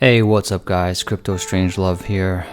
Hey, what's up guys? Crypto Strangelove here.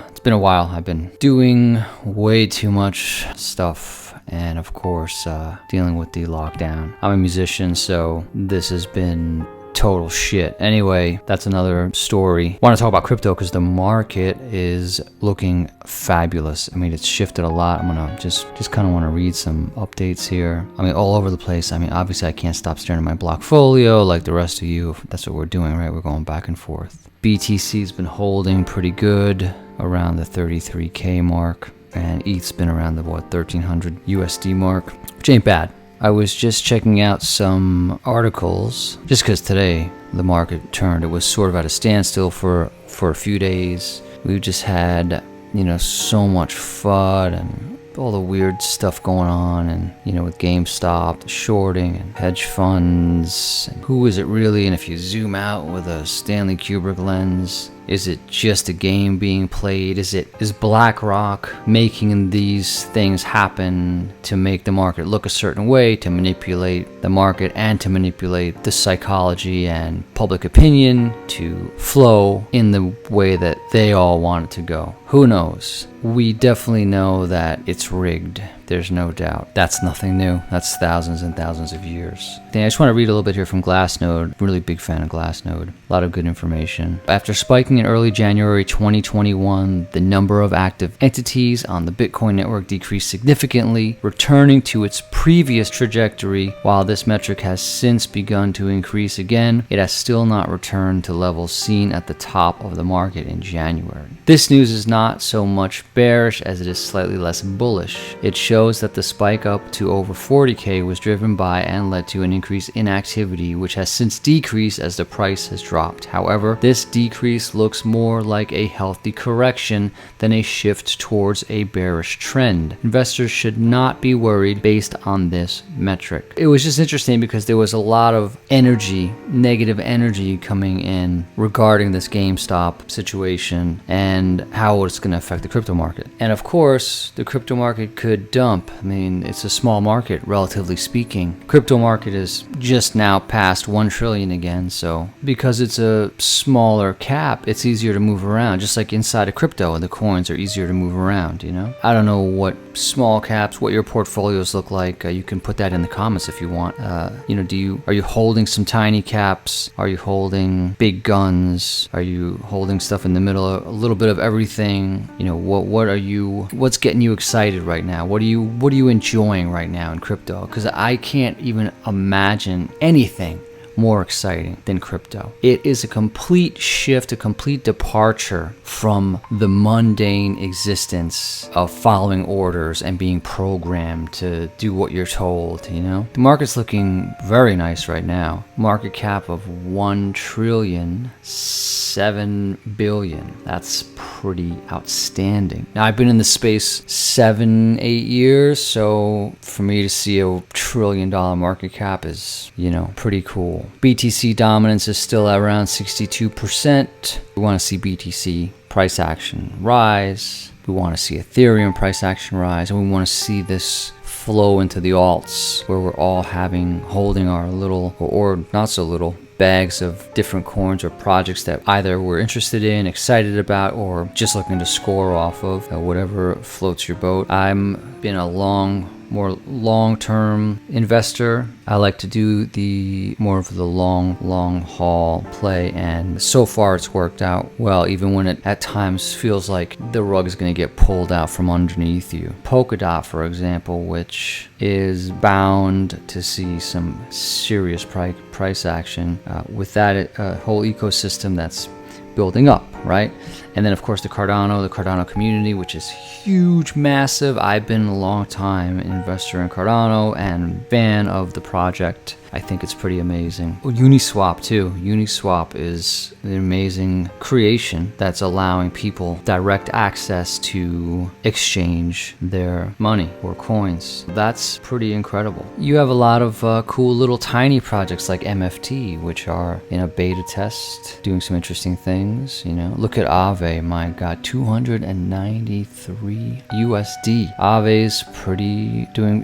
It's been a while. I've been doing way too much stuff and of course dealing with the lockdown. I'm a musician, so this has been total shit. Anyway, that's another story. I want to talk about crypto because the market is looking fabulous. I mean, it's shifted a lot. I'm gonna just kind of want to read some updates here. I mean, all over the place. I mean, obviously I can't stop staring at my Blockfolio like the rest of you. That's what we're doing, right? We're going back and forth. BTC's been holding pretty good around the 33k mark, and ETH's been around the 1300 USD mark, which ain't bad. I was just checking out some articles just because today the market turned. It was sort of at a standstill for a few days. We've just had, so much FUD and all the weird stuff going on, and with GameStop, the shorting and hedge funds. And who is it really? And if you zoom out with a Stanley Kubrick lens, is it just a game being played? Is BlackRock making these things happen to make the market look a certain way, to manipulate the market and to manipulate the psychology and public opinion to flow in the way that they all want it to go? Who knows? We definitely know that it's rigged. There's no doubt. That's nothing new. That's thousands and thousands of years. I just want to read a little bit here from Glassnode. Really big fan of Glassnode. A lot of good information. After spiking in early January 2021, the number of active entities on the Bitcoin network decreased significantly, returning to its previous trajectory. While this metric has since begun to increase again, it has still not returned to levels seen at the top of the market in January. This news is not so much bearish as it is slightly less bullish. It shows that the spike up to over 40k was driven by and led to an increase in activity, which has since decreased as the price has dropped. However, this decrease looks more like a healthy correction than a shift towards a bearish trend. Investors should not be worried based on this metric. It was just interesting because there was a lot of energy, negative energy coming in regarding this GameStop situation and how it's going to affect the crypto market. And of course, the crypto market could dump. I mean, it's a small market, relatively speaking. Crypto market is just now past 1 trillion again, so because it's a smaller cap, it's easier to move around. Just like inside of crypto, the coins are easier to move around, I don't know what small caps, what your portfolios look like. You can put that in the comments if you want. Are you holding some tiny caps? Are you holding big guns? Are you holding stuff in the middle, a little bit of everything? What's getting you excited right now? What are you enjoying right now in crypto? Because I can't even imagine anything more exciting than crypto. It is a complete shift, a complete departure from the mundane existence of following orders and being programmed to do what you're told, The market's looking very nice right now. Market cap of 1,000,000,7 billion. That's pretty outstanding. Now, I've been in the space 7-8 years, so for me to see a $1 trillion market cap is, pretty cool. BTC dominance is still at around 62%. We want to see BTC price action rise. We want to see Ethereum price action rise. And we want to see this flow into the alts where we're all holding our little or not so little bags of different coins or projects that either we're interested in, excited about, or just looking to score off of, whatever floats your boat. I'm been a more long-term investor. I like to do more of the long haul play, and so far it's worked out well, even when it at times feels like the rug is going to get pulled out from underneath you. Polkadot, for example, which is bound to see some serious price action with that whole ecosystem that's building up, right? And then of course the Cardano community, which is huge, massive. I've been a long time investor in Cardano and fan of the project. I think it's pretty amazing. Uniswap too. Uniswap is an amazing creation that's allowing people direct access to exchange their money or coins. That's pretty incredible. You have a lot of cool little tiny projects like MFT, which are in a beta test, doing some interesting things, know, look at Aave. My God, 293 USD. Aave's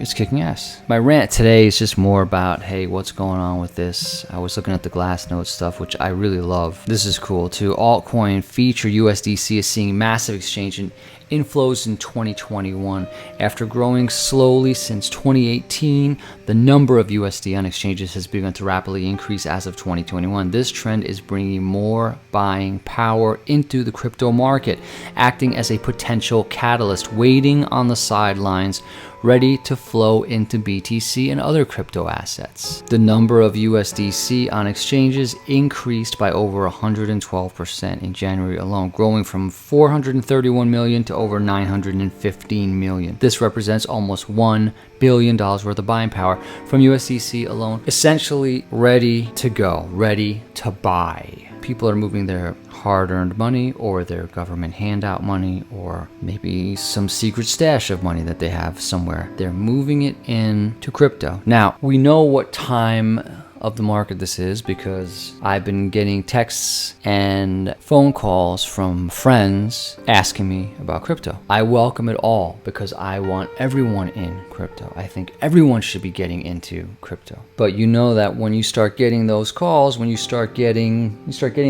it's kicking ass. My rant today is just more about, hey, what's going on with this? I was looking at the Glassnode stuff, which I really love. This is cool too. Altcoin feature USDC is seeing massive exchange and inflows in 2021. After growing slowly since 2018, the number of USD on exchanges has begun to rapidly increase as of 2021. This trend is bringing more buying power into the crypto market, acting as a potential catalyst waiting on the sidelines, ready to flow into BTC and other crypto assets. The number of USDC on exchanges increased by over 112% in January alone, growing from 431 million to over 915 million. This represents almost $1 billion worth of buying power from USDC alone, essentially ready to go, ready to buy. People are moving their hard-earned money or their government handout money or maybe some secret stash of money that they have somewhere. They're moving it into crypto. Now, we know what time of the market this is because I've been getting texts and phone calls from friends asking me about crypto. I welcome it all because I want everyone in crypto. I think everyone should be getting into crypto. But you know that when you start getting those calls, when you start getting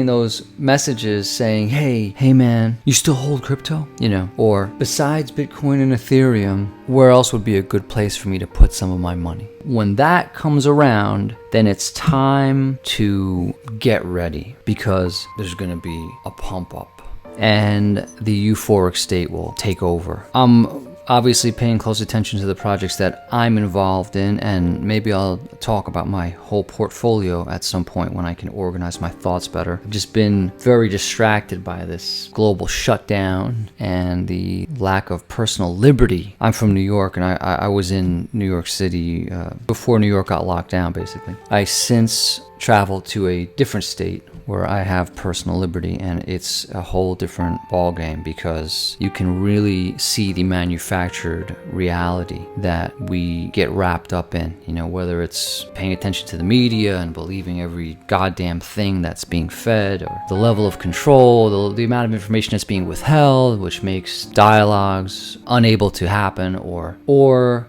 those messages saying, hey man, you still hold crypto? You know, or besides Bitcoin and Ethereum, where else would be a good place for me to put some of my money? When that comes around, then it's time to get ready because there's going to be a pump up and the euphoric state will take over. I'm obviously paying close attention to the projects that I'm involved in, and maybe I'll talk about my whole portfolio at some point when I can organize my thoughts better. I've just been very distracted by this global shutdown and the lack of personal liberty. I'm from New York, and I was in New York City before New York got locked down, basically. I since traveled to a different state where I have personal liberty, and it's a whole different ballgame because you can really see the manufactured reality that we get wrapped up in, you know, whether it's paying attention to the media and believing every goddamn thing that's being fed, or the level of control, the amount of information that's being withheld, which makes dialogues unable to happen, or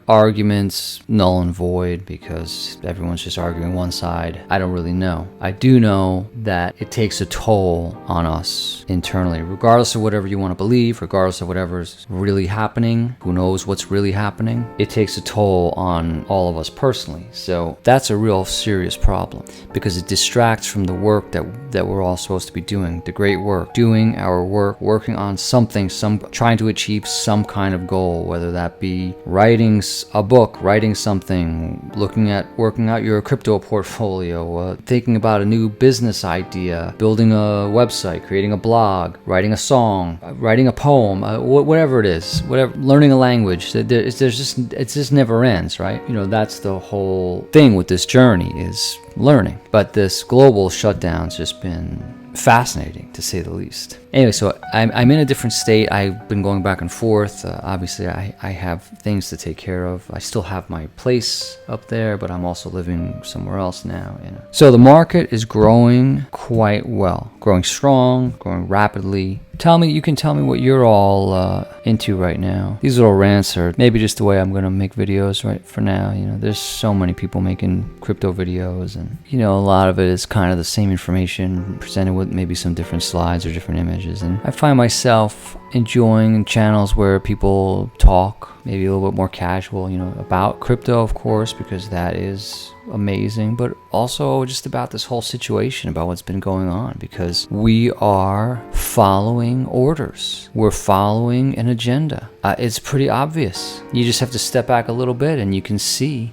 arguments null and void because everyone's just arguing one side. I don't really know. I do know that it takes a toll on us internally, regardless of whatever you want to believe, regardless of whatever's really happening. Who knows what's really happening? It takes a toll on all of us personally. So that's a real serious problem because it distracts from the work that we're all supposed to be doing, the great work, doing our work, working on something, trying to achieve some kind of goal, whether that be writing a book, writing something, working out your crypto portfolio, thinking about a new business idea, building a website, creating a blog, writing a song, writing a poem, whatever it is, learning a language. It just never ends, right? You know, that's the whole thing with this journey is learning. But this global shutdown's just been fascinating, to say the least. Anyway, so I'm in a different state. I've been going back and forth. Obviously, I have things to take care of. I still have my place up there, but I'm also living somewhere else now. You know. So the market is growing quite well, growing strong, growing rapidly. You can tell me what you're all into right now. These little rants are maybe just the way I'm gonna make videos right for now. You know, there's so many people making crypto videos, and you know, a lot of it is kind of the same information presented with maybe some different slides or different images. And I find myself enjoying channels where people talk maybe a little bit more casual, you know, about crypto, of course, because that is amazing, but also just about this whole situation, about what's been going on, because we are following orders. We're following an agenda. It's pretty obvious. You just have to step back a little bit and you can see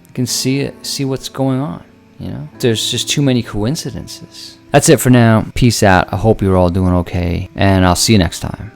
what's going on. You know, there's just too many coincidences. That's it for now. Peace out. I hope you're all doing okay, and I'll see you next time.